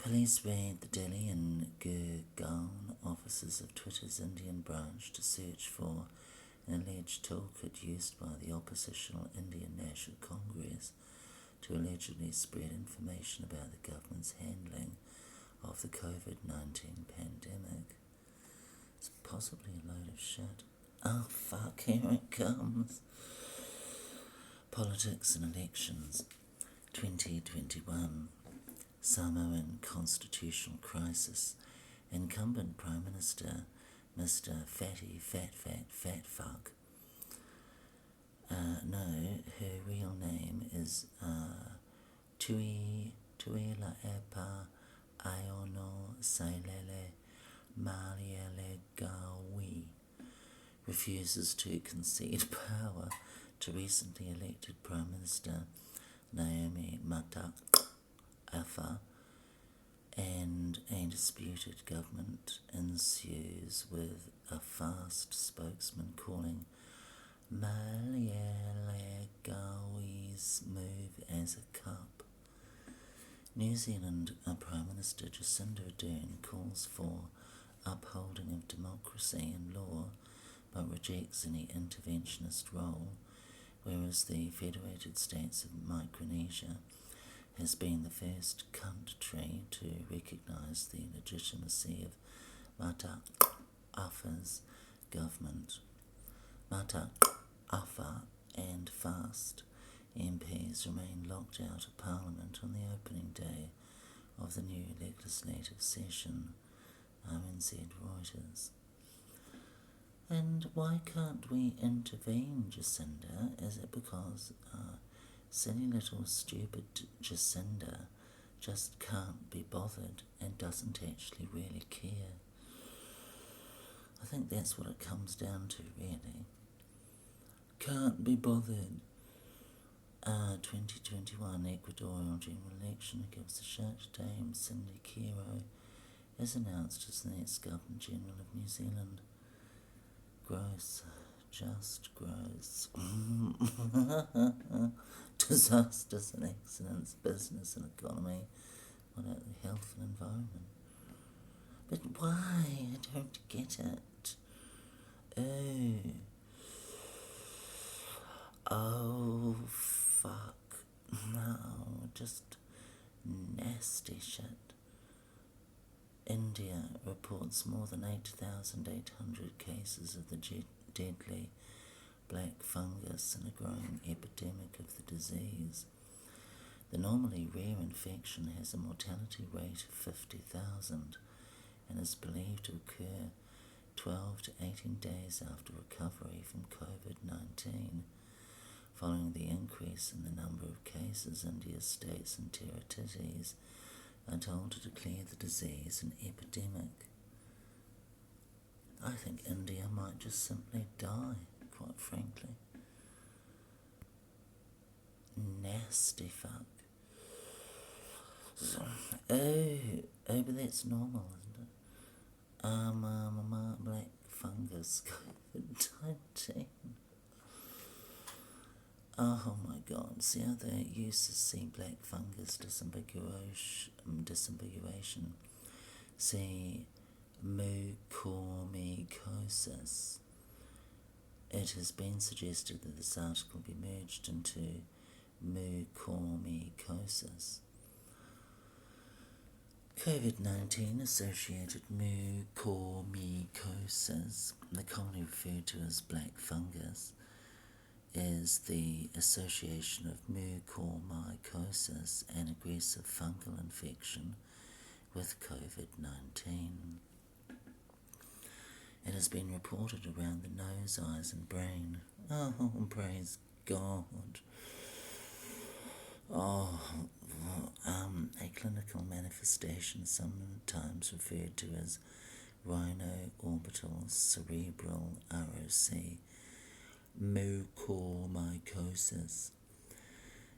Police raid the Delhi and Gurgaon offices of Twitter's Indian branch to search for an alleged toolkit used by the oppositional Indian National Congress to allegedly spread information about the government's handling of the COVID-19 pandemic. It's possibly a load of shit. Oh fuck, here it comes. Politics and elections. 2021. Samoan constitutional crisis. Incumbent Prime Minister Mr. Fatty Fat Fuck. No, her real name is Tuila Epa Iono Sailele Mariele Gawi refuses to concede power to recently elected Prime Minister Naomi Mata'afa, and a disputed government ensues with a fast spokesman calling Marielle Gawi's move as a cup. New Zealand Prime Minister Jacinda Ardern calls for upholding of democracy and law, but rejects any interventionist role, whereas the Federated States of Micronesia has been the first country to recognise the legitimacy of Mata'afa's government. Mata'afa and FAST MPs remain locked out of Parliament on the opening day of the new legislative session, RNZ Reuters. And why can't we intervene, Jacinda? Is it because silly little stupid Jacinda just can't be bothered and doesn't actually really care? I think that's what it comes down to, really. Can't be bothered. 2021 Ecuadorial general election gives a shout to Dame Cindy Kiro is announced as the next Governor General of New Zealand. Gross. Just gross. Disasters and accidents, business and economy. What about the health and environment? But why? I don't get it. Oh, fuck. No, just nasty shit. India reports more than 8,800 cases of the deadly black fungus and a growing epidemic of the disease. The normally rare infection has a mortality rate of 50,000 and is believed to occur 12 to 18 days after recovery from COVID-19. Following the increase in the number of cases, India's states and territories are told to declare the disease an epidemic. I think India might just simply die, quite frankly. Nasty fuck. But that's normal, isn't it? Black fungus, COVID-19. Oh my god, see how they used to see black fungus disambiguation. See mucormycosis. It has been suggested that this article be merged into mucormycosis. COVID-19 associated mucormycosis, commonly referred to as black fungus, is the association of mucormycosis, an aggressive fungal infection, with COVID-19. It has been reported around the nose, eyes and brain. Oh, praise God. A clinical manifestation sometimes referred to as rhino-orbital cerebral ROC mucormycosis.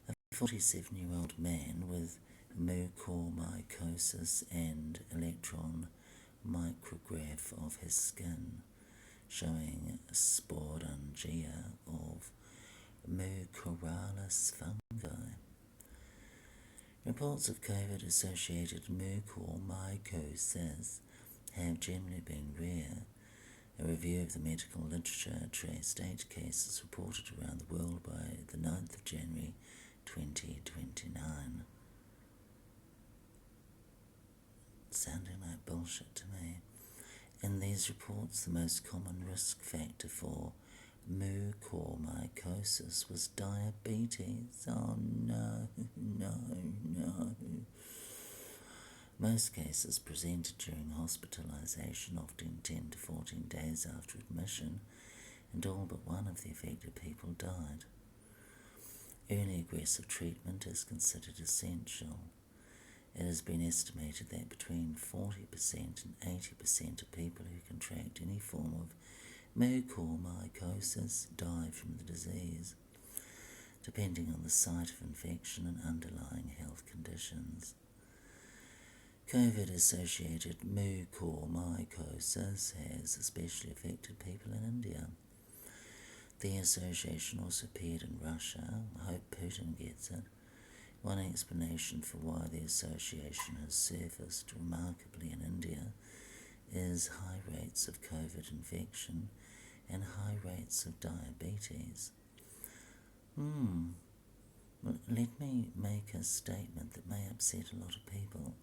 A 47-year-old man with mucormycosis and electron micrograph of his skin showing sporangia of Mucorales fungi Reports of COVID-associated mucormycosis have generally been rare. A review of the medical literature traced 8 cases reported around the world by the 9th of January 2029. Sounding like bullshit to me. In these reports, the most common risk factor for mucormycosis was diabetes. Oh no. Most cases presented during hospitalization, often 10 to 14 days after admission, and all but one of the affected people died. Early aggressive treatment is considered essential. It has been estimated that between 40% and 80% of people who contract any form of mucormycosis die from the disease, depending on the site of infection and underlying health conditions. COVID-associated mucormycosis has especially affected people in India. The association also appeared in Russia. I hope Putin gets it. One explanation for why the association has surfaced remarkably in India is high rates of COVID infection and high rates of diabetes. Well, let me make a statement that may upset a lot of people.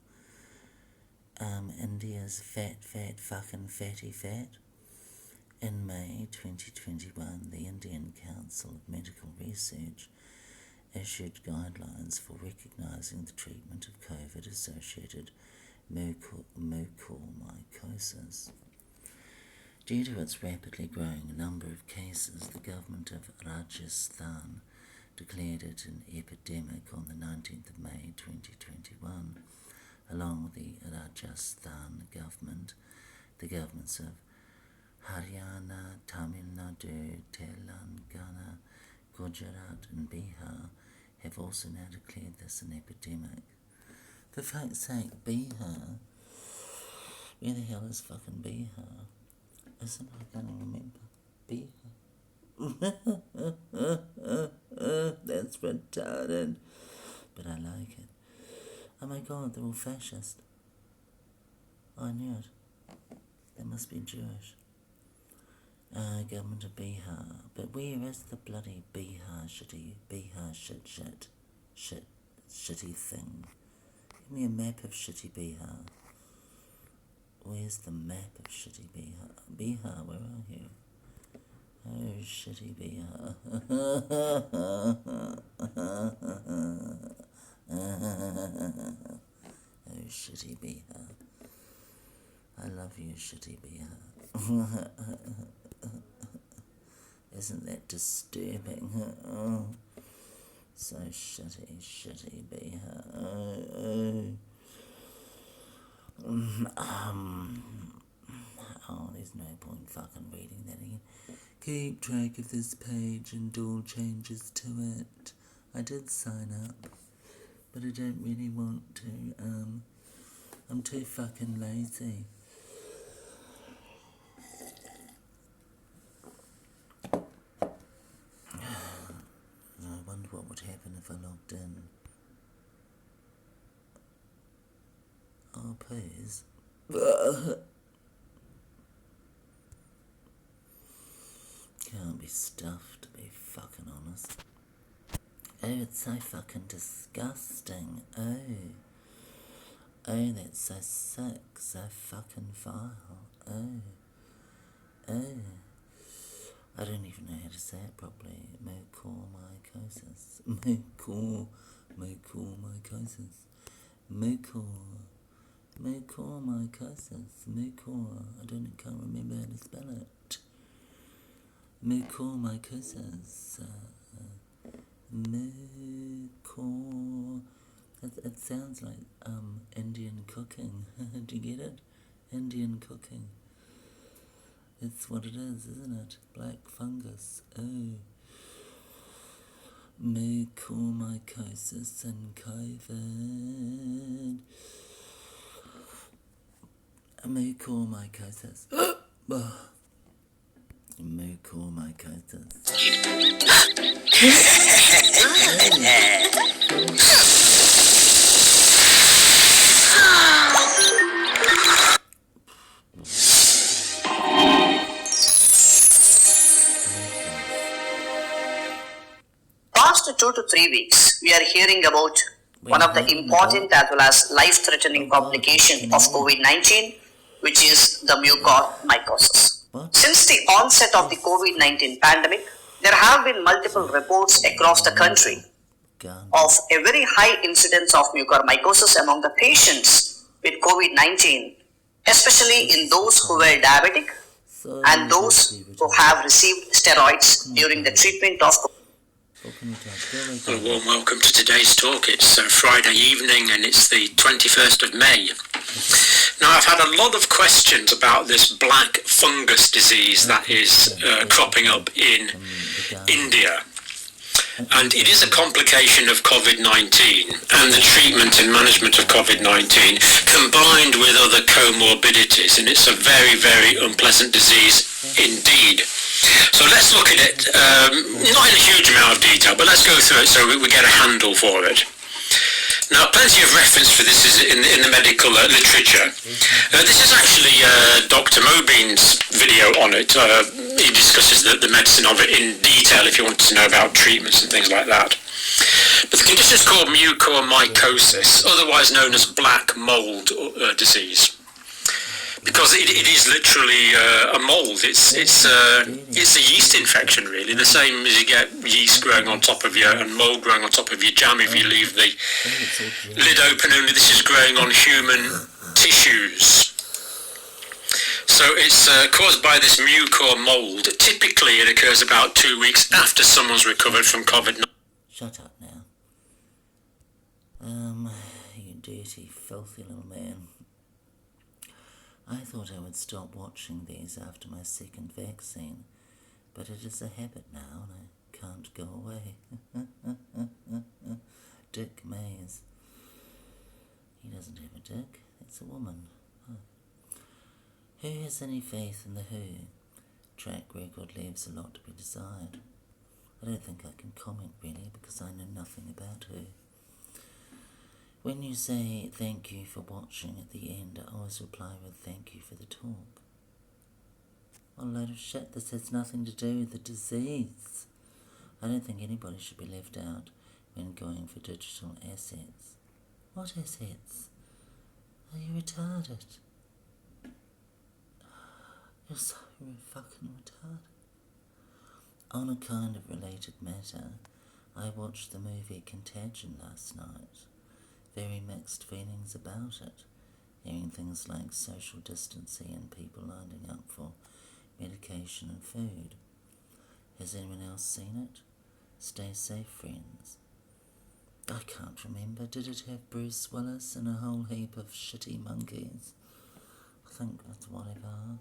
India's fucking fatty fat. In May 2021, the Indian Council of Medical Research issued guidelines for recognising the treatment of COVID-associated mucormycosis. Due to its rapidly growing number of cases, the government of Rajasthan declared it an epidemic on the 19th of May 2021. Along with the Rajasthan government, the governments of Haryana, Tamil Nadu, Telangana, Gujarat and Bihar have also now declared this an epidemic. For fuck's sake, Bihar? Where the hell is fucking Bihar? Isn't I can't remember. Bihar. That's retarded. But I like it. Oh my god, they're all fascist. I knew it. They must be Jewish. Government of Bihar. But where is the bloody Bihar shitty thing? Give me a map of shitty Bihar. Where's the map of shitty Bihar? Bihar, where are you? Oh, shitty Bihar. Oh, shitty Bihar. I love you, shitty Bihar. Isn't that disturbing? Oh, so shitty Bihar. There's no point fucking reading that again. Keep track of this page and all changes to it. I did sign up, but I don't really want to. I'm too fucking lazy. I wonder what would happen if I logged in. Oh, please. Can't be stuffed, to be fucking honest. Oh, it's so fucking disgusting. Oh, that's so sick, so fucking vile. Oh. I don't even know how to say it properly. Mucormycosis. Mucormycosis. I can't remember how to spell it. Mucormycosis. It sounds like Indian cooking. Do you get it? Indian cooking. It's what it is, isn't it? Black fungus. Oh. Mucormycosis and COVID. Mucormycosis. Mucormycosis. 2 to 3 weeks, we are hearing about one of the important as well as life-threatening complication of COVID-19, which is the mucormycosis. Since the onset of the COVID-19 pandemic, there have been multiple reports across the country of a very high incidence of mucormycosis among the patients with COVID-19, especially in those who were diabetic and those who have received steroids during the treatment of COVID. A warm welcome to today's talk. It's Friday evening and it's the 21st of May. Now, I've had a lot of questions about this black fungus disease that is cropping up in India. And it is a complication of COVID-19 and the treatment and management of COVID-19 combined with other comorbidities, and it's a very, very unpleasant disease indeed. So let's look at it, not in a huge amount of detail, but let's go through it so we get a handle for it. Now, plenty of reference for this is in the medical literature. This is actually Dr. Mobeen's video on it. He discusses the medicine of it in detail if you want to know about treatments and things like that. But the condition is called mucormycosis, otherwise known as black mold disease. Because it is literally a mold. It's a yeast infection, really. The same as you get yeast growing on top of your and mold growing on top of your jam if you leave the lid open. Only this is growing on human tissues. So it's caused by this mucor mold. Typically, it occurs about 2 weeks after someone's recovered from COVID-19. Shut up now. You dirty, filthy little man. I thought I would stop watching these after my second vaccine, but it is a habit now and I can't go away. Dick Mays. He doesn't have a dick, it's a woman. Who has any faith in the Who? Track record leaves a lot to be desired. I don't think I can comment really because I know nothing about Who. When you say thank you for watching at the end, I always reply with thank you for the talk. What a load of shit, this has nothing to do with the disease. I don't think anybody should be left out when going for digital assets. What assets? Are you retarded? You're so fucking retarded. On a kind of related matter, I watched the movie Contagion last night. Very mixed feelings about it, hearing things like social distancing and people lining up for medication and food. Has anyone else seen it? Stay safe, friends. I can't remember. Did it have Bruce Willis and a whole heap of shitty monkeys? I think that's whatever.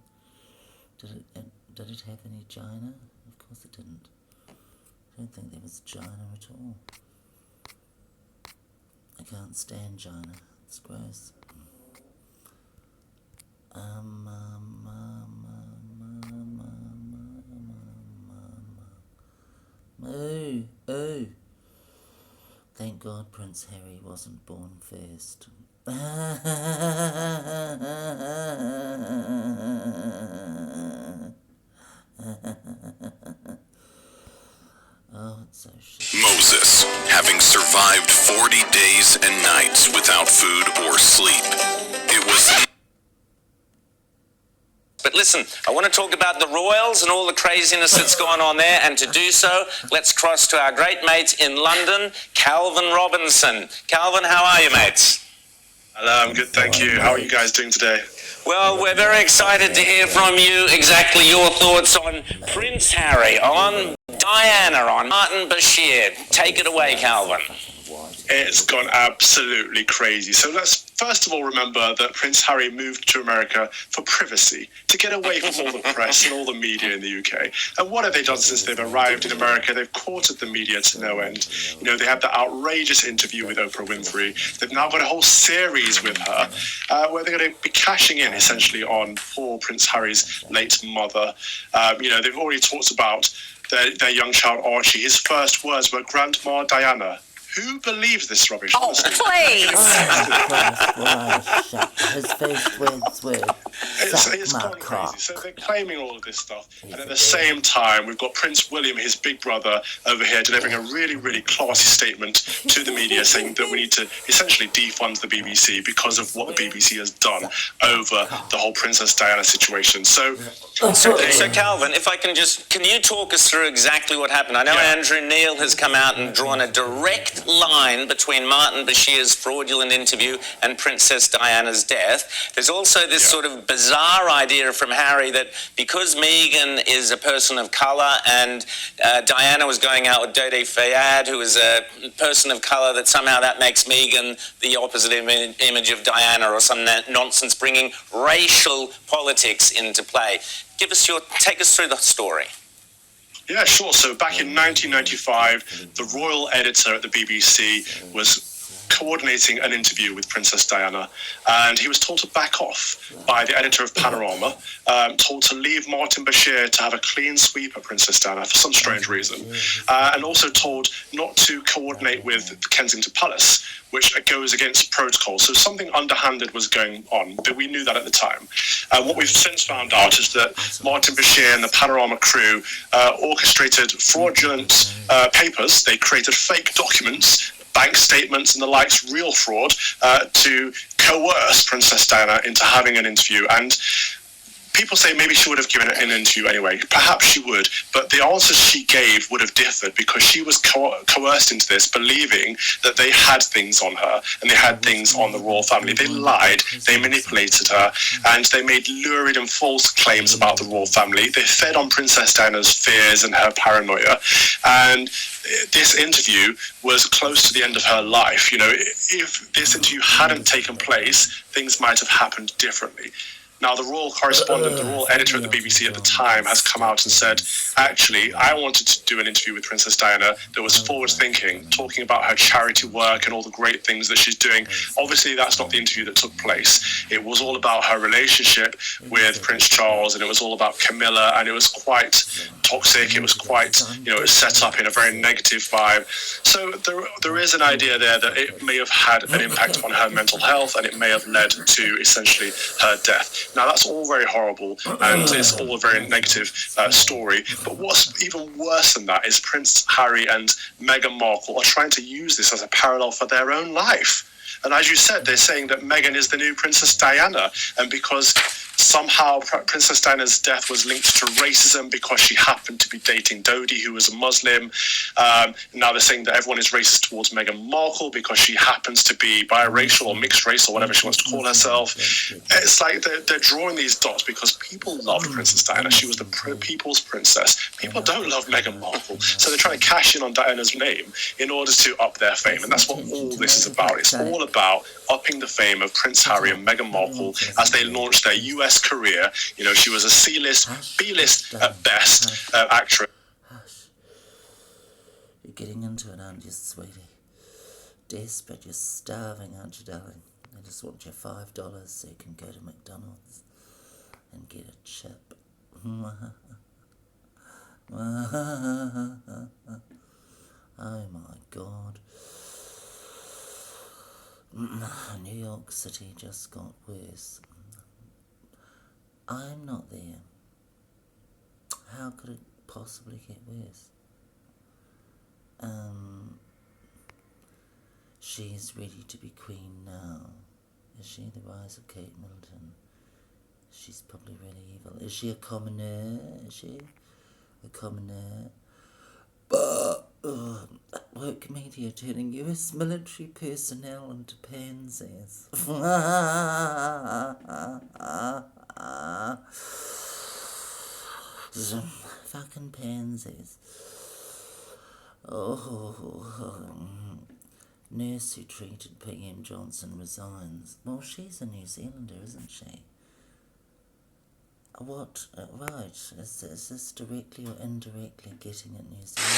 Did it have any Gina? Of course it didn't. I don't think there was Gina at all. I can't stand Gina. It's gross. Oh. Thank God Prince Harry wasn't born first. Oh, it's so shit. Moses, having survived 40 days and nights without food or sleep. It was... But listen, I want to talk about the Royals and all the craziness that's going on there, and to do so, let's cross to our great mates in London, Calvin Robinson. Calvin, how are you, mates? Hello, I'm good, thank you. How are you guys doing today? Well, we're very excited to hear from you exactly your thoughts on Prince Harry, on Diana, on Martin Bashir. Take it away, Calvin. It's gone absolutely crazy. So let's first of all remember that Prince Harry moved to America for privacy, to get away from all the press and all the media in the UK. And what have they done since they've arrived in America? They've courted the media to no end. You know, they had that outrageous interview with Oprah Winfrey. They've now got a whole series with her where they're going to be cashing in essentially on poor Prince Harry's late mother. You know, they've already talked about their young child Archie. His first words were Grandma Diana. Who believes this rubbish? Oh, please! His first words were, It's gone crazy. So they're claiming all of this stuff. And at the same time, we've got Prince William, his big brother, over here delivering a really, really classy statement to the media saying that we need to essentially defund the BBC because of what the BBC has done over the whole Princess Diana situation. So Calvin, if I can you talk us through exactly what happened? I know Andrew Neil has come out and drawn a direct line between Martin Bashir's fraudulent interview and Princess Diana's death. There's also this sort of bizarre idea from Harry that because Meghan is a person of colour and Diana was going out with Dodi Fayed, who is a person of colour, that somehow that makes Meghan the opposite image of Diana or some nonsense, bringing racial politics into play. Take us through the story. Yeah, sure. So back in 1995, the royal editor at the BBC was coordinating an interview with Princess Diana, and he was told to back off by the editor of Panorama, told to leave Martin Bashir to have a clean sweep at Princess Diana for some strange reason, and also told not to coordinate with Kensington Palace, which goes against protocol. So something underhanded was going on, but we knew that at the time. What we've since found out is that Martin Bashir and the Panorama crew orchestrated fraudulent papers. They created fake documents, bank statements and the likes, real fraud, to coerce Princess Diana into having an interview. And people say maybe she would have given an interview anyway. Perhaps she would, but the answers she gave would have differed because she was coerced into this, believing that they had things on her and they had things on the royal family. They lied, they manipulated her, and they made lurid and false claims about the royal family. They fed on Princess Diana's fears and her paranoia. And this interview was close to the end of her life. You know, if this interview hadn't taken place, things might have happened differently. Now, the royal correspondent, the royal editor at the BBC at the time has come out and said, actually, I wanted to do an interview with Princess Diana that was forward-thinking, talking about her charity work and all the great things that she's doing. Obviously, that's not the interview that took place. It was all about her relationship with Prince Charles, and it was all about Camilla, and it was quite toxic. It was quite, it was set up in a very negative vibe. So there is an idea there that it may have had an impact on her mental health, and it may have led to essentially her death. Now, that's all very horrible, and it's all a very negative story. But what's even worse than that is Prince Harry and Meghan Markle are trying to use this as a parallel for their own life. And as you said, they're saying that Meghan is the new Princess Diana, and because somehow Princess Diana's death was linked to racism because she happened to be dating Dodi, who was a Muslim. Now they're saying that everyone is racist towards Meghan Markle because she happens to be biracial or mixed race or whatever she wants to call herself. It's like they're drawing these dots because people loved Princess Diana. She was the people's princess. People don't love Meghan Markle, so they're trying to cash in on Diana's name in order to up their fame. And that's what all this is about. It's all about upping the fame of Prince Harry and Meghan Markle as they launched their US career. She was a C-list, B-list at best actress. Hush. You're getting into it, aren't you, sweetie? Desperate, you're starving, aren't you, darling? I just want your $5 so you can go to McDonald's and get a chip. Oh my God. New York City just got worse. I'm not there. How could it possibly get worse? She's ready to be queen now. Is she the rise of Kate Middleton? She's probably really evil. Is she a commoner? Is she a commoner? But woke media turning US military personnel into pansies. Fucking pansies. Nurse who treated PM Johnson resigns. Well, she's a New Zealander, isn't she? What? Right. Is this directly or indirectly getting at New Zealand?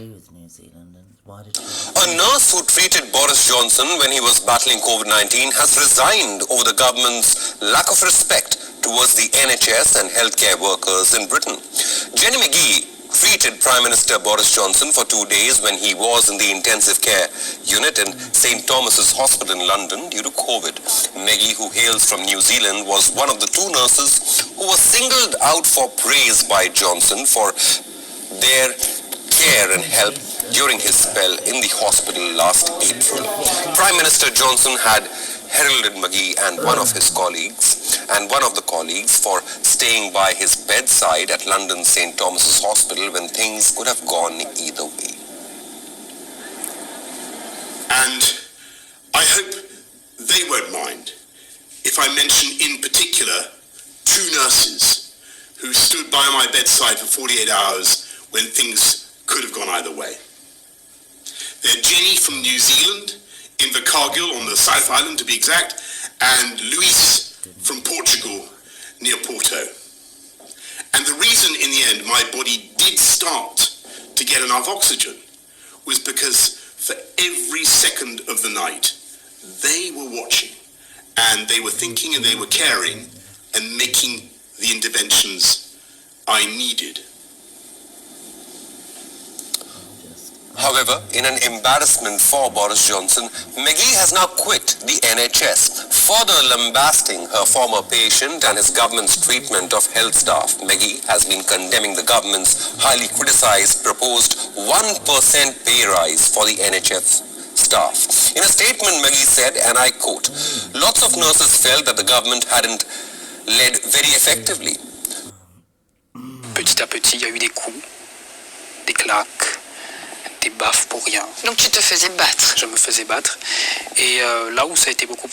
With New Zealand, and why did A nurse who treated Boris Johnson when he was battling COVID-19 has resigned over the government's lack of respect towards the NHS and healthcare workers in Britain. Jenny McGee treated Prime Minister Boris Johnson for 2 days when he was in the intensive care unit in St. Thomas's Hospital in London due to COVID. Maggie, who hails from New Zealand, was one of the 2 nurses who was singled out for praise by Johnson for their care and help during his spell in the hospital last April. Prime Minister Johnson had heralded Magee and one of the colleagues for staying by his bedside at London's St. Thomas's Hospital when things could have gone either way. And I hope they won't mind if I mention in particular 2 nurses who stood by my bedside for 48 hours when things could have gone either way. They're Jenny from New Zealand, Invercargill on the South Island to be exact, and Luis from Portugal near Porto. And the reason in the end my body did start to get enough oxygen was because for every second of the night they were watching and they were thinking and they were caring and making the interventions I needed. However, in an embarrassment for Boris Johnson, Magee has now quit the NHS, further lambasting her former patient and his government's treatment of health staff. Magee has been condemning the government's highly criticized proposed 1% pay rise for the NHS staff. In a statement, Magee said, and I quote, "Lots of nurses felt that the government hadn't led very effectively." Petit à petit, il y a eu des coups, des claques, des baffes pour rien. Donc tu te faisais battre. Je me faisais battre. Et là où ça a été beaucoup